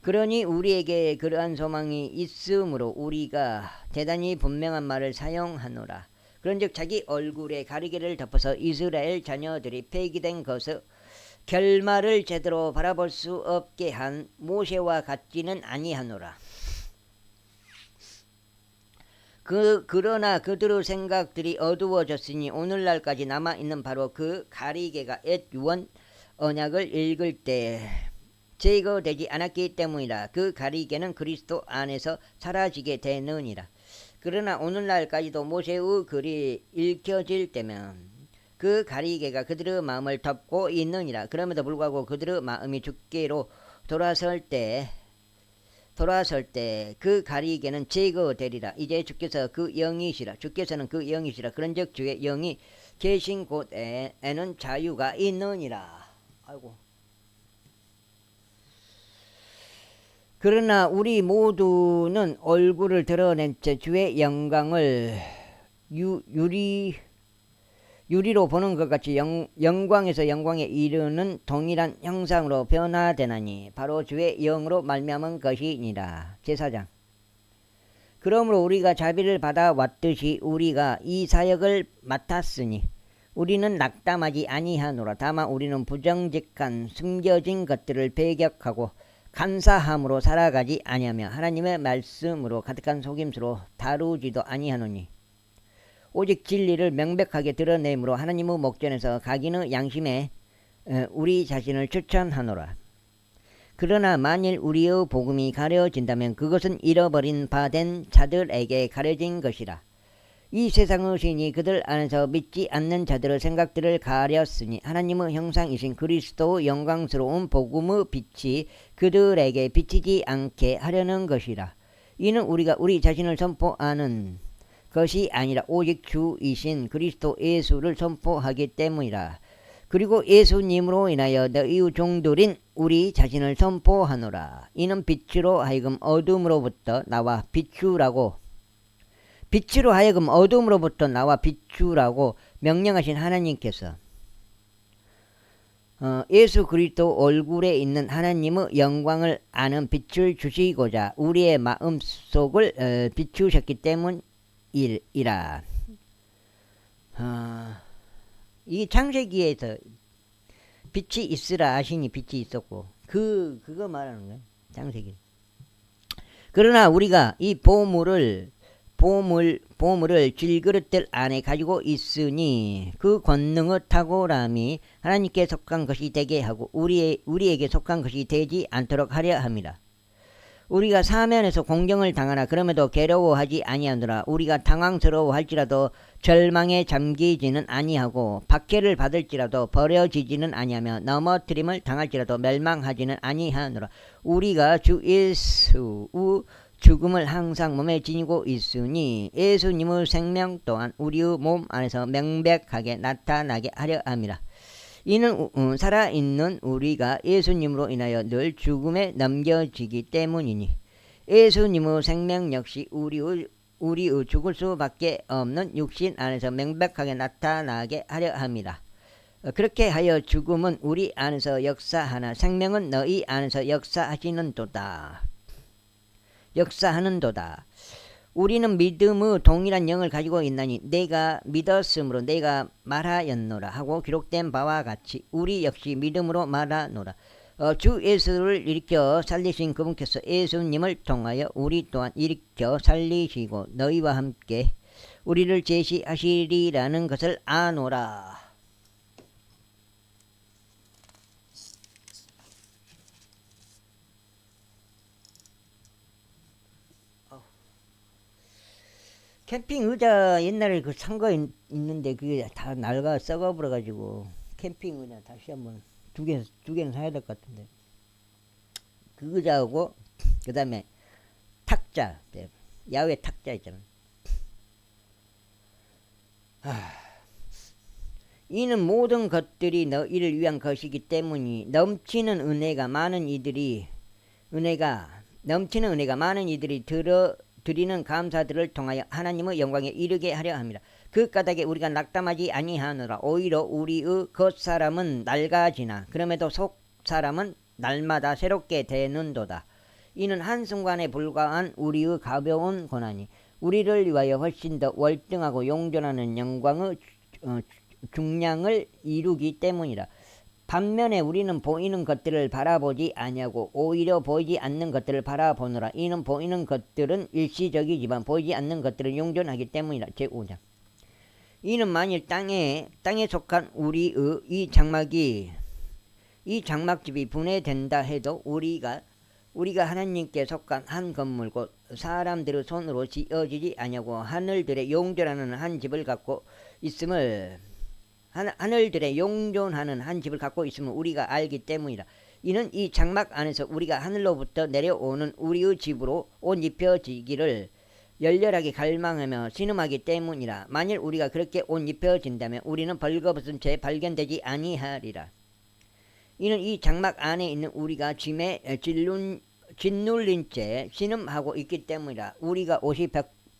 그러니 우리에게 그러한 소망이 있으므로 우리가 대단히 분명한 말을 사용하노라. 그런즉 자기 얼굴에 가리개를 덮어서 이스라엘 자녀들이 폐기된 것의 결말을 제대로 바라볼 수 없게 한 모세와 같지는 아니하노라. 그러나 그들의 생각들이 어두워졌으니 오늘날까지 남아있는 바로 그 가리개가 옛 유언 언약을 읽을 때 제거되지 않았기 때문이라. 그 가리개는 그리스도 안에서 사라지게 되느니라. 그러나 오늘날까지도 모세의 글이 읽혀질 때면 그 가리개가 그들의 마음을 덮고 있느니라. 그럼에도 불구하고 그들의 마음이 주께로 돌아설 때 그 가리개는 제거되리라. 이제 주께서는 그 영이시라. 그런즉 주의 영이 계신 곳에는 자유가 있느니라. 아이고. 그러나 우리 모두는 얼굴을 드러낸 채 주의 영광을 유리로 보는 것 같이 영광에서 영광에 이르는 동일한 형상으로 변화되나니 바로 주의 영으로 말미암은 것이니라. 제4장. 그러므로 우리가 자비를 받아왔듯이 우리가 이 사역을 맡았으니 우리는 낙담하지 아니하노라. 다만 우리는 부정직한 숨겨진 것들을 배격하고 감사함으로 살아가지 아니하며 하나님의 말씀으로 가득한 속임수로 다루지도 아니하노니 오직 진리를 명백하게 드러내므로 하나님의 목전에서 각인의 양심에 우리 자신을 추천하노라. 그러나 만일 우리의 복음이 가려진다면 그것은 잃어버린 바 된 자들에게 가려진 것이라. 이 세상의 신이 그들 안에서 믿지 않는 자들의 생각들을 가렸으니 하나님의 형상이신 그리스도의 영광스러운 복음의 빛이 그들에게 비치지 않게 하려는 것이라. 이는 우리가 우리 자신을 선포하는 것이 아니라 오직 주이신 그리스도 예수를 선포하기 때문이라. 그리고 예수님으로 인하여 너희의 종들인 우리 자신을 선포하노라. 이는 빛으로 하여금 어둠으로부터 나와 비추라고 명령하신 하나님께서 예수 그리스도 얼굴에 있는 하나님의 영광을 아는 빛을 주시고자 우리의 마음속을 비추셨기 때문이라. 이 창세기에서 빛이 있으라 하시니 빛이 있었고 그거 말하는 거예요. 창세기. 그러나 우리가 이 보물을 질그릇들 안에 가지고 있으니 그 권능의 탁월함이 하나님께 속한 것이 되게 하고 우리에게 속한 것이 되지 않도록 하려 함이라. 우리가 사면에서 공경을 당하나 그럼에도 괴로워하지 아니하노라. 우리가 당황스러워할지라도 절망에 잠기지는 아니하고 박해를 받을지라도 버려지지는 아니하며 넘어뜨림을 당할지라도 멸망하지는 아니하노라. 우리가 주 예수 죽음을 항상 몸에 지니고 있으니 예수님의 생명 또한 우리의 몸 안에서 명백하게 나타나게 하려 함이라. 이는 살아있는 우리가 예수님으로 인하여 늘 죽음에 넘겨지기 때문이니 예수님의 생명 역시 우리의 죽을 수밖에 없는 육신 안에서 명백하게 나타나게 하려 함이라. 그렇게 하여 죽음은 우리 안에서 역사하나 생명은 너희 안에서 역사하시는도다. 우리는 믿음의 동일한 영을 가지고 있나니 내가 믿었으므로 내가 말하였노라 하고 기록된 바와 같이 우리 역시 믿음으로 말하노라. 주 예수를 일으켜 살리신 그분께서 예수님을 통하여 우리 또한 일으켜 살리시고 너희와 함께 우리를 제시하시리라는 것을 아노라. 캠핑 의자 옛날에 그 산 거 있는데 그게 다 낡아 썩어버려 가지고 캠핑 의자 다시 한번 두 개는 사야 될 것 같은데 그 의자하고 그 다음에 탁자 야외 탁자 있잖아. 이는 모든 것들이 너희를 위한 것이기 때문이 넘치는 은혜가 많은 이들이 드리는 감사들을 통하여 하나님의 영광에 이르게 하려 합니다. 그 까닭에 우리가 낙담하지 아니하노라. 오히려 우리의 겉사람은 낡아지나 그럼에도 속사람은 날마다 새롭게 되는도다. 이는 한순간에 불과한 우리의 가벼운 고난이 우리를 위하여 훨씬 더 월등하고 용존하는 영광의 중량을 이루기 때문이라. 반면에 우리는 보이는 것들을 바라보지 아니하고 오히려 보이지 않는 것들을 바라보노라. 이는 보이는 것들은 일시적이지만 보이지 않는 것들은 영존하기 때문이라. 제5장. 이는 만일 땅에 속한 우리의 이 장막집이 분해된다 해도 우리가 하나님께 속한 한 건물 곧 사람들의 손으로 지어지지 아니하고 하늘들의 용존하는 한 집을 갖고 있음을 우리가 알기 때문이라. 이는 이 장막 안에서 우리가 하늘로부터 내려오는 우리의 집으로 옷 입혀지기를 열렬하게 갈망하며 신음하기 때문이라. 만일 우리가 그렇게 옷 입혀진다면 우리는 벌거벗은 채 발견되지 아니하리라. 이는 이 장막 안에 있는 우리가 짐에 짓눌린 채 신음하고 있기 때문이라. 우리가 옷이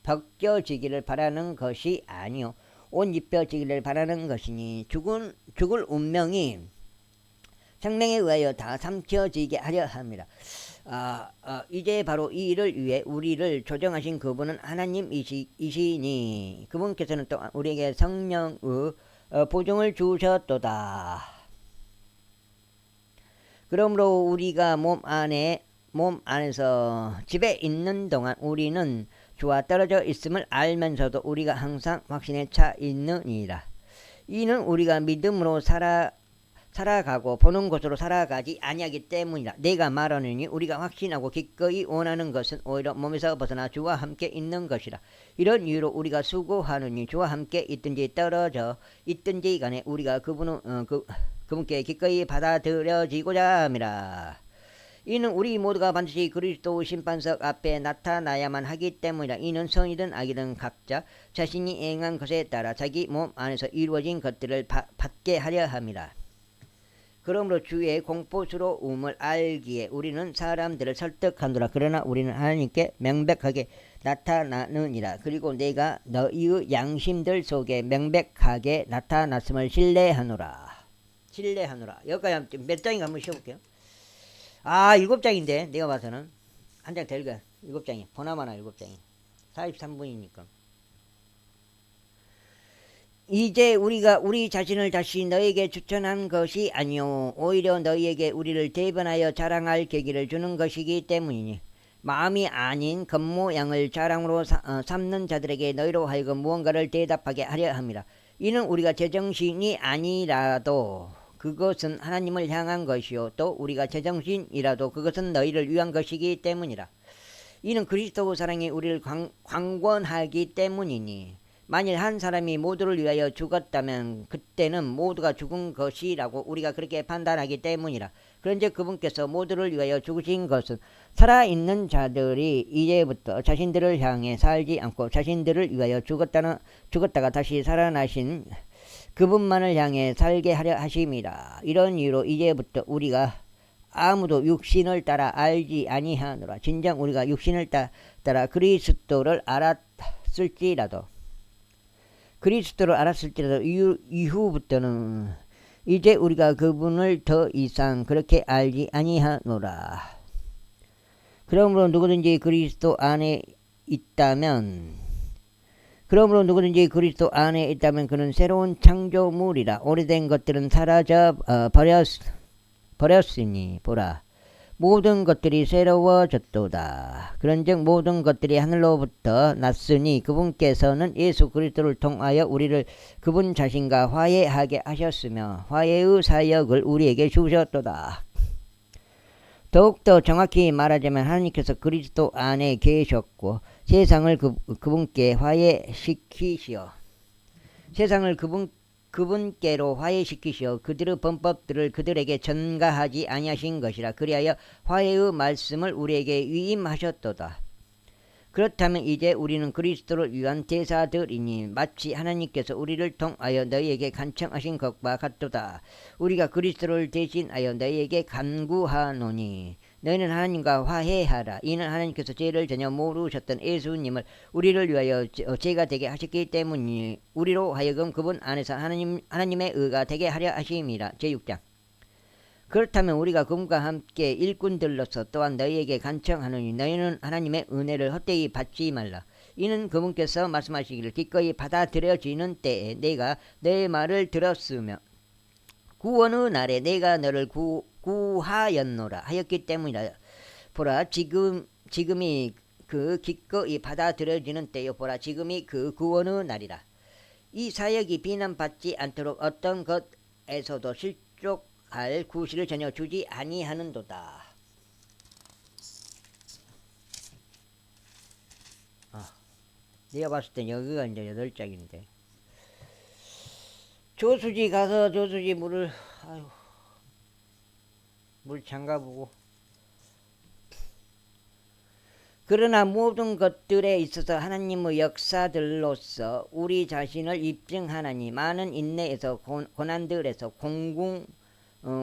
벗겨지기를 바라는 것이 아니요 옷 입혀지기를 바라는 것이니 죽을 운명이 생명에 의하여 다 삼켜지게 하려 합니다. 이제 바로 이 일을 위해 우리를 조정하신 그분은 하나님이시니 그분께서는 또 우리에게 성령의 보증을 주셨도다. 그러므로 우리가 몸 안에서 집에 있는 동안 우리는 주와 떨어져 있음을 알면서도 우리가 항상 확신에 차 있느니라. 이는 우리가 믿음으로 살아가고 보는 곳으로 살아가지 아니하기 때문이라. 내가 말하느니 우리가 확신하고 기꺼이 원하는 것은 오히려 몸에서 벗어나 주와 함께 있는 것이라. 이런 이유로 우리가 수고하느니 주와 함께 있든지 떨어져 있든지 간에 우리가 그분께 기꺼이 받아들여지고자 함이라. 이는 우리 모두가 반드시 그리스도 심판석 앞에 나타나야만 하기 때문이라. 이는 선이든 악이든 각자 자신이 행한 것에 따라 자기 몸 안에서 이루어진 것들을 받게 하려 함이라. 그러므로 주의 공포스러움을 알기에 우리는 사람들을 설득하노라. 그러나 우리는 하나님께 명백하게 나타나느니라. 그리고 내가 너희의 양심들 속에 명백하게 나타났음을 신뢰하노라. 여기까지 몇 장인가 한번 쉬어볼게요. 7장인데 내가 봐서는 한 장 더 읽어. 7장이 보나마나 7장이 43분이니까. 이제 우리가 우리 자신을 다시 너에게 추천한 것이 아니요 오히려 너희에게 우리를 대변하여 자랑할 계기를 주는 것이기 때문이니 마음이 아닌 겉모양을 자랑으로 삼는 자들에게 너희로 하여금 무언가를 대답하게 하려 합니다. 이는 우리가 제정신이 아니라도 그것은 하나님을 향한 것이요 또 우리가 제정신이라도 그것은 너희를 위한 것이기 때문이라. 이는 그리스도의 사랑이 우리를 강권하기 때문이니 만일 한 사람이 모두를 위하여 죽었다면 그때는 모두가 죽은 것이라고 우리가 그렇게 판단하기 때문이라. 그런즉 그분께서 모두를 위하여 죽으신 것은 살아있는 자들이 이제부터 자신들을 향해 살지 않고 자신들을 위하여 죽었다가 다시 살아나신 그분만을 향해 살게 하려 하심이라. 이런 이유로 이제부터 우리가 아무도 육신을 따라 알지 아니하노라. 진정 우리가 육신을 따라 그리스도를 알았을지라도 이후부터는 이제 우리가 그분을 더 이상 그렇게 알지 아니하노라. 그러므로 누구든지 그리스도 안에 있다면 그는 새로운 창조물이라. 오래된 것들은 사라져 버렸으니 보라 모든 것들이 새로워졌도다. 그런즉 모든 것들이 하늘로부터 났으니 그분께서는 예수 그리스도를 통하여 우리를 그분 자신과 화해하게 하셨으며 화해의 사역을 우리에게 주셨도다. 더욱더 정확히 말하자면 하나님께서 그리스도 안에 계셨고 세상을 그분께 화해시키시어 세상을 그분께로 화해시키시어 그들의 범법들을 그들에게 전가하지 아니하신 것이라. 그리하여 화해의 말씀을 우리에게 위임하셨도다. 그렇다면 이제 우리는 그리스도를 위한 대사들이니 마치 하나님께서 우리를 통하여 너희에게 간청하신 것과 같도다. 우리가 그리스도를 대신하여 너희에게 간구하노니 너희는 하나님과 화해하라. 이는 하나님께서 죄를 전혀 모르셨던 예수님을 우리를 위하여 죄가 되게 하셨기 때문이니 우리로 하여금 그분 안에서 하나님의 의가 되게 하려 하심이라. 제6장. 그렇다면 우리가 그분과 함께 일꾼들로서 또한 너희에게 간청하노니 너희는 하나님의 은혜를 헛되이 받지 말라. 이는 그분께서 말씀하시기를 기꺼이 받아들여지는 때에 내가 내 말을 들었으며 구원의 날에 내가 너를 구하였노라 하였기 때문이라. 보라 지금이 그 기꺼이 받아들여지는 때요. 보라 지금이 그 구원의 날이라. 이 사역이 비난받지 않도록 어떤 것에서도 실족할 구실을 전혀 주지 아니하는도다. 내가 봤을 땐 여기가 이제 8장인데 조수지 가서 조수지 물 잠가보고 그러나 모든 것들에 있어서 하나님의 역사들로서 우리 자신을 입증하나니 많은 인내에서 고난들에서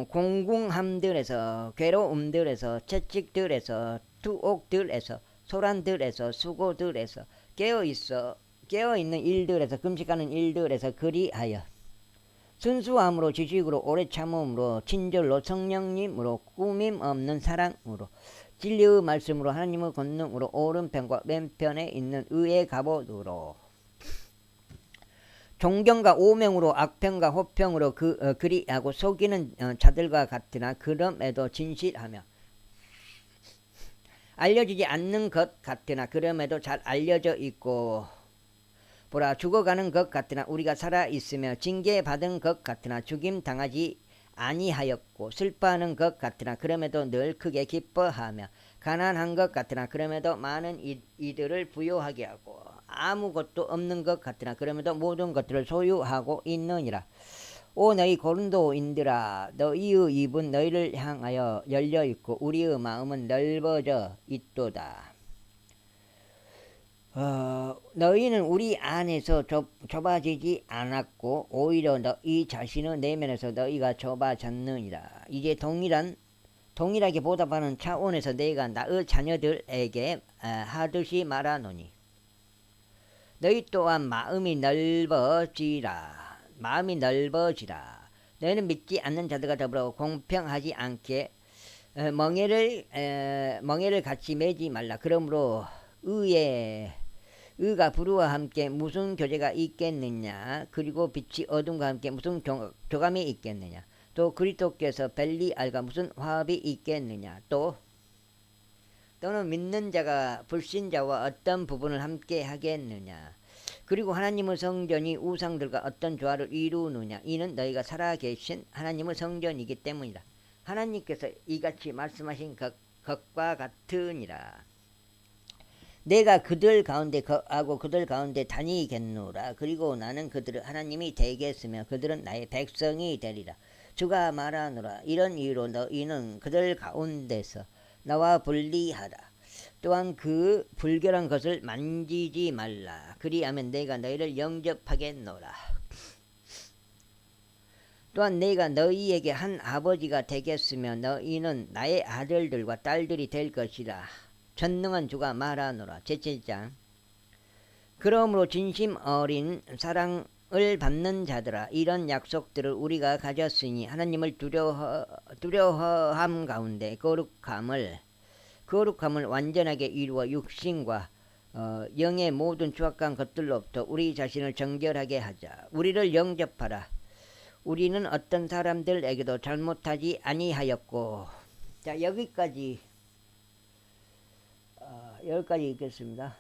공궁함들에서 괴로움들에서 채찍들에서 투옥들에서 소란들에서 수고들에서 깨어있는 일들에서 금식하는 일들에서 그리하여 순수함으로 지식으로 오래 참음으로 친절로 성령님으로 꾸밈 없는 사랑으로 진리의 말씀으로 하나님의 권능으로 오른편과 왼편에 있는 의의 갑옷으로 존경과 오명으로 악평과 호평으로 그리하고 속이는 자들과 같으나 그럼에도 진실하며 알려지지 않는 것 같으나 그럼에도 잘 알려져 있고 보라 죽어가는 것 같으나 우리가 살아있으며 징계받은 것 같으나 죽임당하지 아니하였고 슬퍼하는 것 같으나 그럼에도 늘 크게 기뻐하며 가난한 것 같으나 그럼에도 많은 이들을 부요하게 하고 아무것도 없는 것 같으나 그럼에도 모든 것들을 소유하고 있느니라. 오 너희 고린도인들아 너희의 입은 너희를 향하여 열려있고 우리의 마음은 넓어져 있도다. 너희는 우리 안에서 좁아지지 않았고 오히려 너희 자신의 내면에서 너희가 좁아졌느니라. 이제 동일하게 보답하는 차원에서 내가 나의 자녀들에게 하듯이 말하노니 너희 또한 마음이 넓어지라. 너희는 믿지 않는 자들과 더불어 공평하지 않게 멍에를 같이 매지 말라. 그러므로 의가 불의와 함께 무슨 교제가 있겠느냐. 그리고 빛이 어둠과 함께 무슨 교감이 있겠느냐. 또 그리스도께서 벨리알과 무슨 화합이 있겠느냐. 또는 믿는 자가 불신자와 어떤 부분을 함께 하겠느냐. 그리고 하나님의 성전이 우상들과 어떤 조화를 이루느냐. 이는 너희가 살아계신 하나님의 성전이기 때문이다. 하나님께서 이같이 말씀하신 것과 같으니라. 내가 그들 가운데 거하고 그들 가운데 다니겠노라. 그리고 나는 그들을 하나님이 되겠으며 그들은 나의 백성이 되리라. 주가 말하노라. 이런 이유로 너희는 그들 가운데서 나와 분리하라. 또한 그 불결한 것을 만지지 말라. 그리하면 내가 너희를 영접하겠노라. 또한 내가 너희에게 한 아버지가 되겠으며 너희는 나의 아들들과 딸들이 될 것이라. 전능한 주가 말하노라. 제7장. 그러므로 진심 어린 사랑을 받는 자들아, 이런 약속들을 우리가 가졌으니 하나님을 두려워함 가운데 거룩함을 완전하게 이루어 육신과 영의 모든 추악한 것들로부터 우리 자신을 정결하게 하자. 우리를 영접하라. 우리는 어떤 사람들에게도 잘못하지 아니하였고. 자, 여기까지 읽겠습니다.